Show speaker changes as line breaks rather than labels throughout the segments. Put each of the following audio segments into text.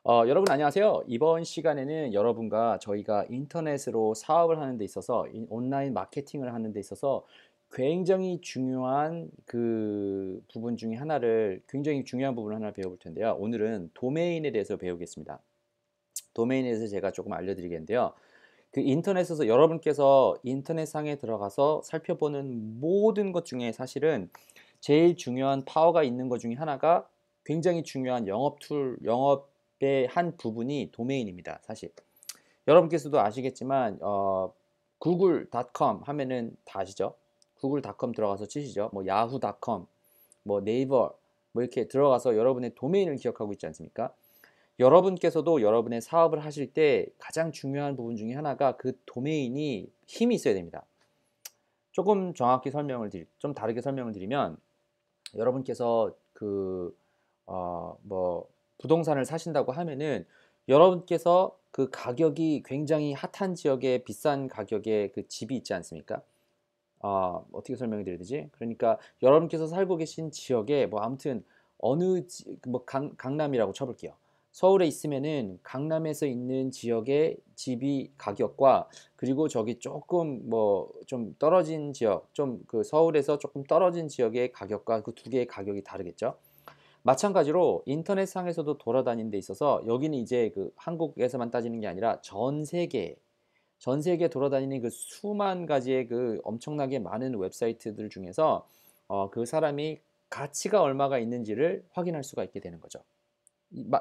여러분 안녕하세요. 이번 시간에는 여러분과 저희가 인터넷으로 사업을 하는 데 있어서 온라인 마케팅을 하는 데 있어서 굉장히 중요한 그 부분 중에 하나를 굉장히 중요한 부분을 하나 배워볼 텐데요. 오늘은 도메인에 대해서 배우겠습니다. 도메인에 대해서 제가 조금 알려드리겠는데요. 그 인터넷에서 여러분께서 인터넷상에 들어가서 살펴보는 모든 것 중에 사실은 제일 중요한 파워가 있는 것 중에 하나가 굉장히 중요한 영업의 한 부분이 도메인입니다. 사실 여러분께서도 아시겠지만 구글닷컴 하면은 다 아시죠? 구글닷컴 들어가서 치시죠. 뭐 야후닷컴, 뭐 네이버 뭐 이렇게 들어가서 여러분의 도메인을 기억하고 있지 않습니까? 여러분께서도 여러분의 사업을 하실 때 가장 중요한 부분 중에 하나가 그 도메인이 힘이 있어야 됩니다. 조금 정확히 좀 다르게 설명을 드리면 여러분께서 뭐 부동산을 사신다고 하면은 여러분께서 그 가격이 굉장히 핫한 지역에 비싼 가격의 그 집이 있지 않습니까? 어떻게 설명을 드려야 되지? 그러니까 여러분께서 살고 계신 지역에 뭐 아무튼 뭐 강남이라고 쳐볼게요. 서울에 있으면은 강남에서 있는 지역의 집이 가격과 그리고 저기 조금 뭐 좀 떨어진 지역, 좀 그 서울에서 조금 떨어진 지역의 가격과 그 두 개의 가격이 다르겠죠. 마찬가지로 인터넷상에서도 돌아다니는 데 있어서 여기는 이제 그 한국에서만 따지는 게 아니라 전 세계 돌아다니는 그 수만 가지의 그 엄청나게 많은 웹사이트들 중에서 그 사람이 가치가 얼마가 있는지를 확인할 수가 있게 되는 거죠.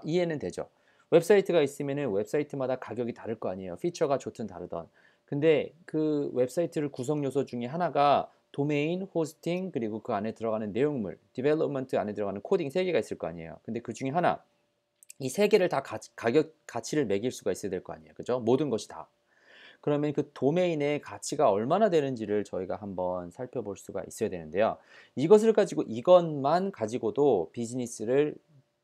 이해는 되죠? 웹사이트가 있으면은 웹사이트마다 가격이 다를 거 아니에요. 피처가 좋든 다르든. 근데 그 웹사이트를 구성 요소 중에 하나가 도메인, 호스팅, 그리고 그 안에 들어가는 내용물, 디벨롭먼트 안에 들어가는 코딩 세 개가 있을 거 아니에요. 근데 그 중에 하나, 이 세 개를 다 가치를 매길 수가 있어야 될 거 아니에요. 그죠? 모든 것이 다. 그러면 그 도메인의 가치가 얼마나 되는지를 저희가 한번 살펴볼 수가 있어야 되는데요. 이것만 가지고도 비즈니스를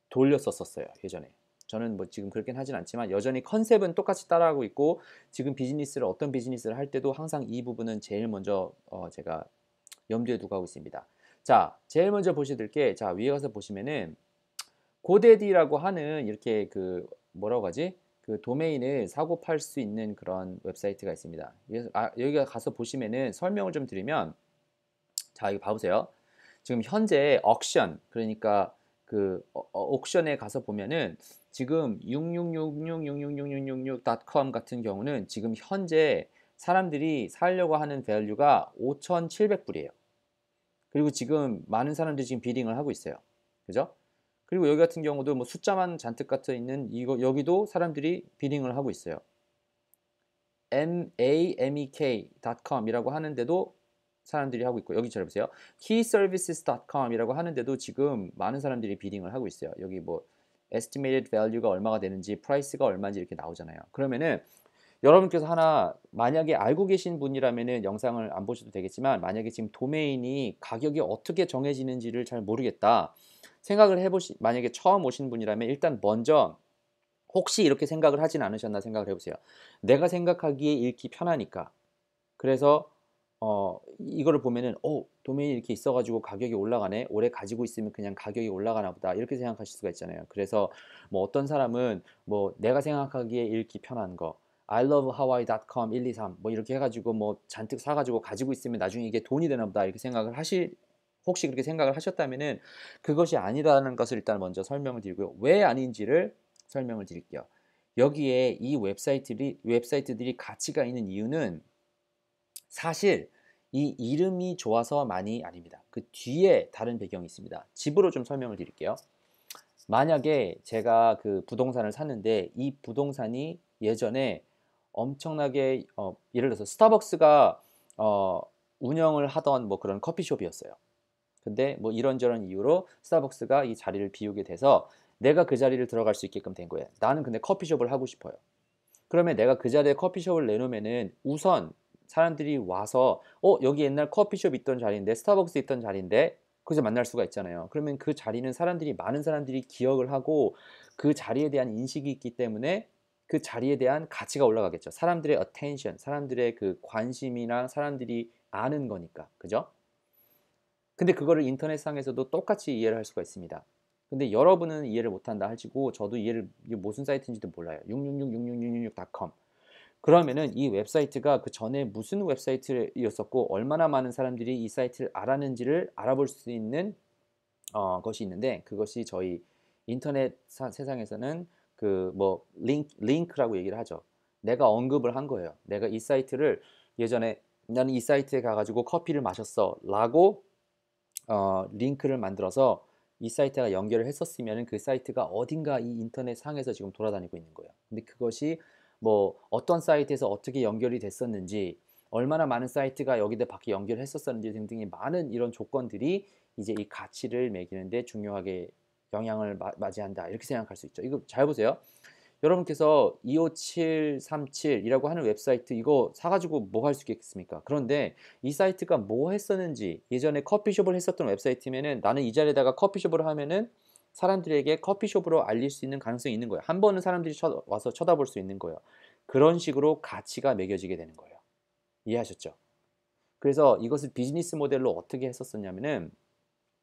돌렸었어요, 예전에. 저는 뭐 지금 그렇긴 하진 않지만 여전히 컨셉은 똑같이 따라하고 있고 지금 어떤 비즈니스를 할 때도 항상 이 부분은 제일 먼저 제가 염두에 두고 하고 있습니다. 자, 제일 먼저 보셔야 될 게, 자, 위에 가서 보시면은 고데디라고 하는 이렇게 그 뭐라고 하지? 그 도메인을 사고 팔 수 있는 그런 웹사이트가 있습니다. 여기 가서 보시면은 설명을 좀 드리면, 자, 이거 봐보세요. 지금 현재 옥션, 그러니까 옥션에 가서 보면은 지금 666666666.com 같은 경우는 지금 현재 사람들이 사려고 하는 밸류가 5,700불이에요. 그리고 지금 많은 사람들이 지금 비딩을 하고 있어요. 그죠? 그리고 여기 같은 경우도 뭐 숫자만 잔뜩 gat어 있는 여기도 사람들이 비딩을 하고 있어요. mamek.com이라고 하는데도 사람들이 하고 있고, 여기 잘 보세요. keyservices.com이라고 하는데도 지금 많은 사람들이 비딩을 하고 있어요. 여기 뭐 estimated value가 얼마가 되는지, price가 얼마인지 이렇게 나오잖아요. 그러면은 여러분께서 하나 만약에 알고 계신 분이라면은 영상을 안 보셔도 되겠지만, 만약에 지금 도메인이 가격이 어떻게 정해지는지를 잘 모르겠다 생각을 만약에 처음 오신 분이라면 일단 먼저 혹시 이렇게 생각을 하진 않으셨나 생각을 해보세요. 내가 생각하기에 읽기 편하니까. 그래서 이거를 보면은 도메인이 이렇게 있어가지고 가격이 올라가네. 오래 가지고 있으면 그냥 가격이 올라가나 보다. 이렇게 생각하실 수가 있잖아요. 그래서 뭐 어떤 사람은 뭐 내가 생각하기에 읽기 편한 거 ilovehawaii.com 123 뭐 이렇게 해가지고 뭐 잔뜩 사가지고 가지고 있으면 나중에 이게 돈이 되나 보다 이렇게 생각을 혹시 그렇게 생각을 하셨다면은 그것이 아니라는 것을 일단 먼저 설명을 드리고요. 왜 아닌지를 설명을 드릴게요. 여기에 이 웹사이트들이 가치가 있는 이유는 사실 이 이름이 좋아서만이 아닙니다. 그 뒤에 다른 배경이 있습니다. 집으로 좀 설명을 드릴게요. 만약에 제가 그 부동산을 샀는데 이 부동산이 예전에 엄청나게 예를 들어서 스타벅스가 어, 운영을 하던 뭐 그런 커피숍이었어요. 근데 뭐 이런저런 이유로 스타벅스가 이 자리를 비우게 돼서 내가 그 자리를 들어갈 수 있게끔 된 거예요. 나는 근데 커피숍을 하고 싶어요. 그러면 내가 그 자리에 커피숍을 내놓으면은 우선 사람들이 와서 여기 옛날 커피숍 있던 자리인데 스타벅스 있던 자리인데 거기서 만날 수가 있잖아요. 그러면 그 자리는 많은 사람들이 기억을 하고 그 자리에 대한 인식이 있기 때문에 그 자리에 대한 가치가 올라가겠죠. 사람들의 attention, 사람들의 그 관심이나 사람들이 아는 거니까. 그죠? 근데 그거를 인터넷상에서도 똑같이 이해를 할 수가 있습니다. 근데 여러분은 이해를 못한다 하시고 저도 이게 무슨 사이트인지도 몰라요. 6666666.com. 그러면은 이 웹사이트가 그 전에 무슨 웹사이트였었고 얼마나 많은 사람들이 이 사이트를 알았는지를 알아볼 수 있는 것이 있는데 그것이 저희 인터넷 세상에서는 그 뭐 링크라고 얘기를 하죠. 내가 언급을 한 거예요. 내가 이 사이트를 예전에 나는 이 사이트에 가가지고 커피를 마셨어라고 링크를 만들어서 이 사이트가 연결을 했었으면 그 사이트가 어딘가 이 인터넷 상에서 지금 돌아다니고 있는 거예요. 근데 그것이 뭐 어떤 사이트에서 어떻게 연결이 됐었는지 얼마나 많은 사이트가 여기다 밖에 연결했었었는지 등등의 많은 이런 조건들이 이제 이 가치를 매기는데 중요하게 영향을 맞이한다 이렇게 생각할 수 있죠. 이거 잘 보세요. 여러분께서 25737이라고 하는 웹사이트 이거 사가지고 뭐 할 수 있겠습니까? 그런데 이 사이트가 뭐 했었는지 예전에 커피숍을 했었던 웹사이트면은 나는 이 자리에다가 커피숍을 하면은 사람들에게 커피숍으로 알릴 수 있는 가능성이 있는 거예요. 한 번은 사람들이 와서 쳐다볼 수 있는 거예요. 그런 식으로 가치가 매겨지게 되는 거예요. 이해하셨죠? 그래서 이것을 비즈니스 모델로 어떻게 했었었냐면은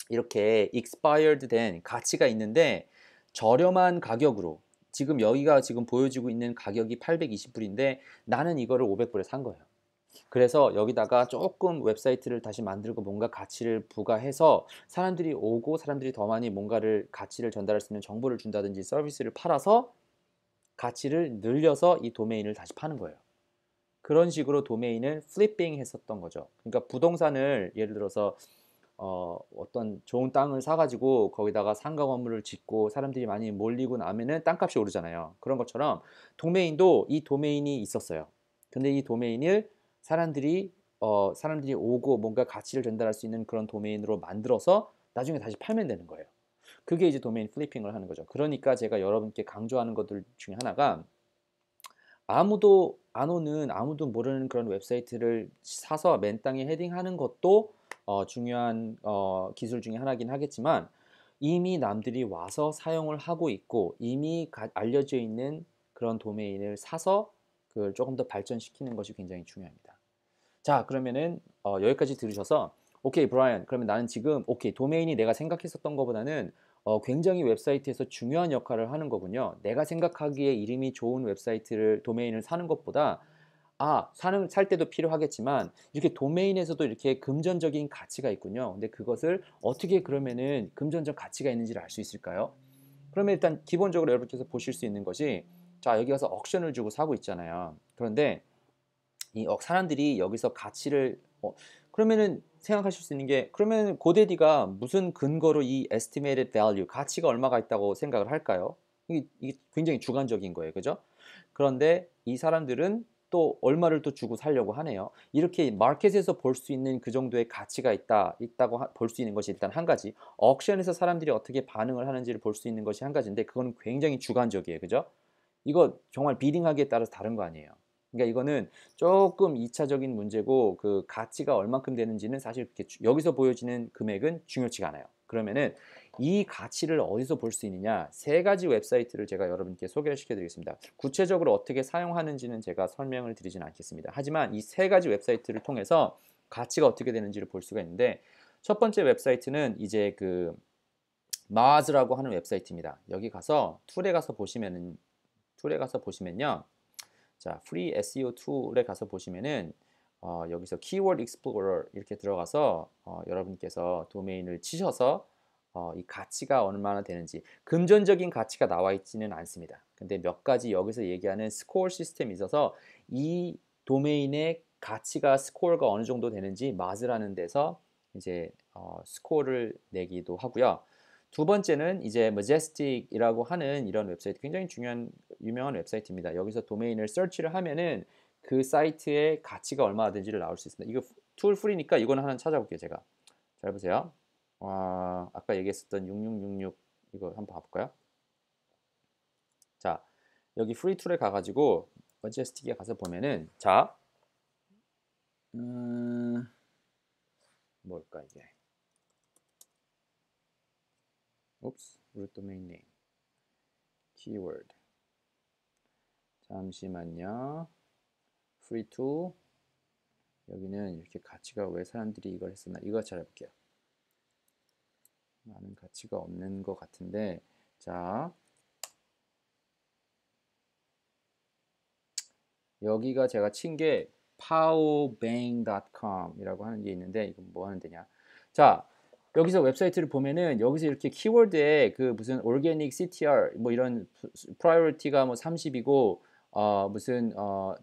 이렇게 expired 된 가치가 있는데 저렴한 가격으로 지금 여기가 지금 보여지고 있는 가격이 820불인데 나는 이거를 500불에 산 거예요. 그래서 여기다가 조금 웹사이트를 다시 만들고 뭔가 가치를 부과해서 사람들이 오고 사람들이 더 많이 뭔가를 가치를 전달할 수 있는 정보를 준다든지 서비스를 팔아서 가치를 늘려서 이 도메인을 다시 파는 거예요. 그런 식으로 도메인을 플리핑 했었던 거죠. 그러니까 부동산을 예를 들어서 어떤 좋은 땅을 사가지고 거기다가 상가 건물을 짓고 사람들이 많이 몰리고 나면은 땅값이 오르잖아요. 그런 것처럼 도메인도 이 도메인이 있었어요. 근데 이 도메인을 사람들이 오고 뭔가 가치를 전달할 수 있는 그런 도메인으로 만들어서 나중에 다시 팔면 되는 거예요. 그게 이제 도메인 플리핑을 하는 거죠. 그러니까 제가 여러분께 강조하는 것들 중에 하나가 아무도 안 오는 아무도 모르는 그런 웹사이트를 사서 맨 땅에 헤딩하는 것도 중요한 기술 중에 하나긴 하겠지만 이미 남들이 와서 사용을 하고 있고 이미 알려져 있는 그런 도메인을 사서 그걸 조금 더 발전시키는 것이 굉장히 중요합니다. 자, 그러면은 여기까지 들으셔서 오케이, 브라이언. 그러면 나는 지금 오케이, 도메인이 내가 생각했었던 것보다는 굉장히 웹사이트에서 중요한 역할을 하는 거군요. 내가 생각하기에 이름이 좋은 웹사이트를 도메인을 사는 것보다 살 때도 필요하겠지만 이렇게 도메인에서도 이렇게 금전적인 가치가 있군요. 근데 그것을 어떻게 그러면은 금전적 가치가 있는지를 알 수 있을까요? 그러면 일단 기본적으로 여러분께서 보실 수 있는 것이 자, 여기 가서 옥션을 주고 사고 있잖아요. 그런데 이 사람들이 여기서 가치를 그러면은 생각하실 수 있는 게 그러면 고데디가 무슨 근거로 이 estimated value 가치가 얼마가 있다고 생각을 할까요? 이게 굉장히 주관적인 거예요, 그죠? 그런데 이 사람들은 또 얼마를 또 주고 살려고 하네요. 이렇게 마켓에서 볼 수 있는 그 정도의 가치가 있다고 볼 수 있는 것이 일단 한 가지. 옥션에서 사람들이 어떻게 반응을 하는지를 볼 수 있는 것이 한 가지인데 그건 굉장히 주관적이에요, 그죠? 이거 정말 비딩하기에 따라서 다른 거 아니에요. 그러니까 이거는 조금 2차적인 문제고 그 가치가 얼만큼 되는지는 사실 그렇게 여기서 보여지는 금액은 중요치가 않아요. 그러면은 이 가치를 어디서 볼 수 있느냐? 세 가지 웹사이트를 제가 여러분께 소개시켜 드리겠습니다. 구체적으로 어떻게 사용하는지는 제가 설명을 드리진 않겠습니다. 하지만 이 세 가지 웹사이트를 통해서 가치가 어떻게 되는지를 볼 수가 있는데 첫 번째 웹사이트는 이제 그 마즈라고 하는 웹사이트입니다. 여기 가서 툴에 가서 보시면요. 자, 프리 SEO 툴에 가서 보시면은 여기서 키워드 익스플로러 이렇게 들어가서 여러분께서 도메인을 치셔서 이 가치가 얼마나 되는지 금전적인 가치가 나와 있지는 않습니다. 근데 몇 가지 여기서 얘기하는 스코어 시스템이 있어서 이 도메인의 가치가 스코어가 어느 정도 되는지 마즈라는 데서 이제 스코어를 내기도 하고요. 두 번째는 이제 Majestic이라고 하는 이런 웹사이트 굉장히 유명한 웹사이트입니다. 여기서 도메인을 서치를 하면은 그 사이트의 가치가 얼마나 되는지를 나올 수 있습니다. 이거 툴 프리니까 이거는 하나 찾아볼게요, 제가. 잘 보세요. 아까 얘기했었던 6666 이거 한번 봐볼까요? 자, 여기 프리 툴에 가가지고 Majestic에 가서 보면은 자, 뭘까 이게? Oops, root domain name, keyword. 잠시만요. free to 여기는 이렇게 가치가 왜 사람들이 이걸 했었나 이거 찾아볼게요. 많은 가치가 없는 것 같은데, 자, 여기가 제가 친 게 powbang.com이라고 하는 게 있는데 이건 뭐 하는 데냐? 자, 여기서 웹사이트를 보면은 여기서 이렇게 키워드에 그 무슨 organic CTR 뭐 이런 priority가 뭐 30이고 무슨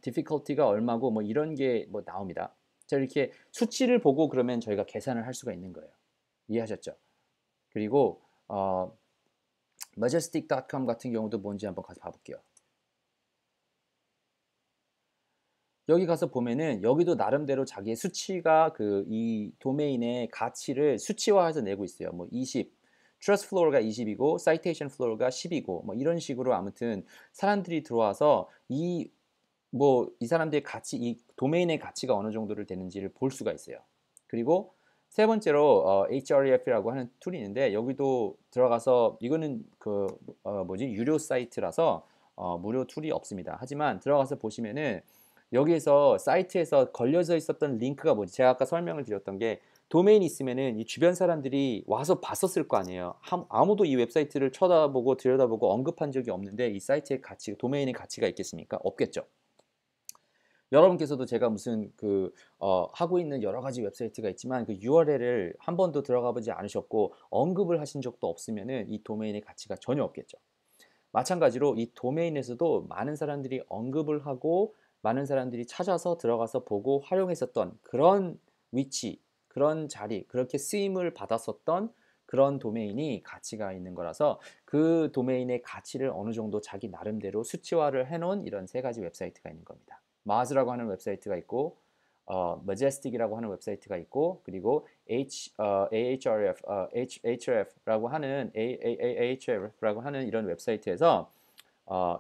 difficulty가 얼마고 뭐 이런 게 뭐 나옵니다. 자, 이렇게 수치를 보고 그러면 저희가 계산을 할 수가 있는 거예요. 이해하셨죠? 그리고 majestic.com 같은 경우도 뭔지 한번 가서 봐볼게요. 여기 가서 보면은 여기도 나름대로 자기의 수치가 그 이 도메인의 가치를 수치화해서 내고 있어요. 뭐 20, 트러스트 플로어가 20이고 사이테이션 플로어가 10이고 뭐 이런 식으로 아무튼 사람들이 들어와서 이 사람들의 가치, 이 도메인의 가치가 어느 정도를 되는지를 볼 수가 있어요. 그리고 세 번째로 href라고 하는 툴이 있는데 여기도 들어가서 이거는 유료 사이트라서 무료 툴이 없습니다. 하지만 들어가서 보시면은 여기에서 사이트에서 걸려져 있었던 링크가 뭐지? 제가 아까 설명을 드렸던 게 도메인이 있으면은 이 주변 사람들이 와서 봤었을 거 아니에요. 아무도 이 웹사이트를 쳐다보고 들여다보고 언급한 적이 없는데 이 사이트의 가치, 도메인의 가치가 있겠습니까? 없겠죠. 여러분께서도 제가 무슨 하고 있는 여러 가지 웹사이트가 있지만 그 URL을 한 번도 들어가 보지 않으셨고 언급을 하신 적도 없으면은 이 도메인의 가치가 전혀 없겠죠. 마찬가지로 이 도메인에서도 많은 사람들이 언급을 하고 많은 사람들이 찾아서 들어가서 보고 활용했었던 그런 위치, 그런 자리, 그렇게 쓰임을 받았었던 그런 도메인이 가치가 있는 거라서 그 도메인의 가치를 어느 정도 자기 나름대로 수치화를 해놓은 이런 세 가지 웹사이트가 있는 겁니다. 마즈라고 하는 웹사이트가 있고 Majestic이라고 하는 웹사이트가 있고 그리고 Ahref라고 하는 이런 웹사이트에서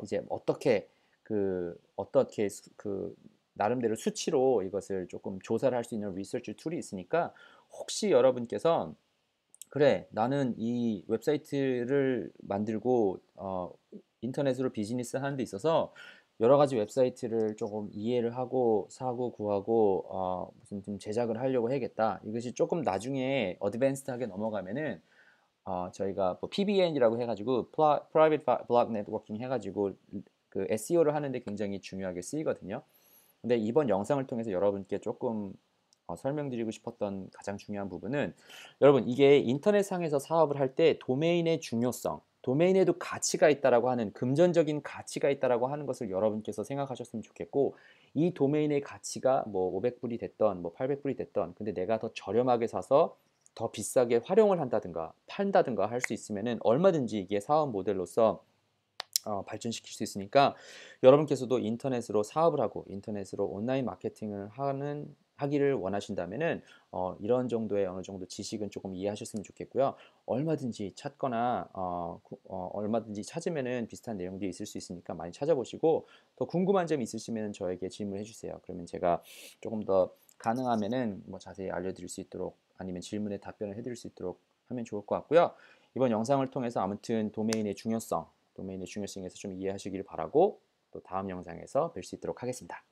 이제 어떻게 나름대로 수치로 이것을 조금 조사를 할 수 있는 리서치 툴이 있으니까 혹시 여러분께서 그래 나는 이 웹사이트를 만들고 인터넷으로 비즈니스 하는 데 있어서 여러 가지 웹사이트를 조금 이해를 하고 사고 구하고 무슨 좀 제작을 하려고 해야겠다. 이것이 조금 나중에 어드밴스드하게 넘어가면은 저희가 뭐 PBN이라고 해가지고 Private Block Networking 해가지고 그 SEO를 하는데 굉장히 중요하게 쓰이거든요. 근데 이번 영상을 통해서 여러분께 조금 설명드리고 싶었던 가장 중요한 부분은 여러분 이게 인터넷상에서 사업을 할 때 도메인의 중요성, 도메인에도 가치가 있다라고 하는 금전적인 가치가 있다라고 하는 것을 여러분께서 생각하셨으면 좋겠고 이 도메인의 가치가 뭐 500불이 됐던 뭐 800불이 됐던 근데 내가 더 저렴하게 사서 더 비싸게 활용을 한다든가 판다든가 할 수 있으면은 얼마든지 이게 사업 모델로서 발전시킬 수 있으니까 여러분께서도 인터넷으로 사업을 하고 인터넷으로 온라인 마케팅을 하기를 원하신다면은 이런 정도의 어느 정도 지식은 조금 이해하셨으면 좋겠고요. 얼마든지 찾거나 얼마든지 찾으면은 비슷한 내용들이 있을 수 있으니까 많이 찾아보시고 더 궁금한 점 있으시면 저에게 질문해 주세요. 그러면 제가 조금 더 가능하면은 뭐 자세히 알려드릴 수 있도록 아니면 질문에 답변을 해드릴 수 있도록 하면 좋을 것 같고요. 이번 영상을 통해서 아무튼 도메인의 중요성에서 좀 이해하시길 바라고 또 다음 영상에서 뵐 수 있도록 하겠습니다.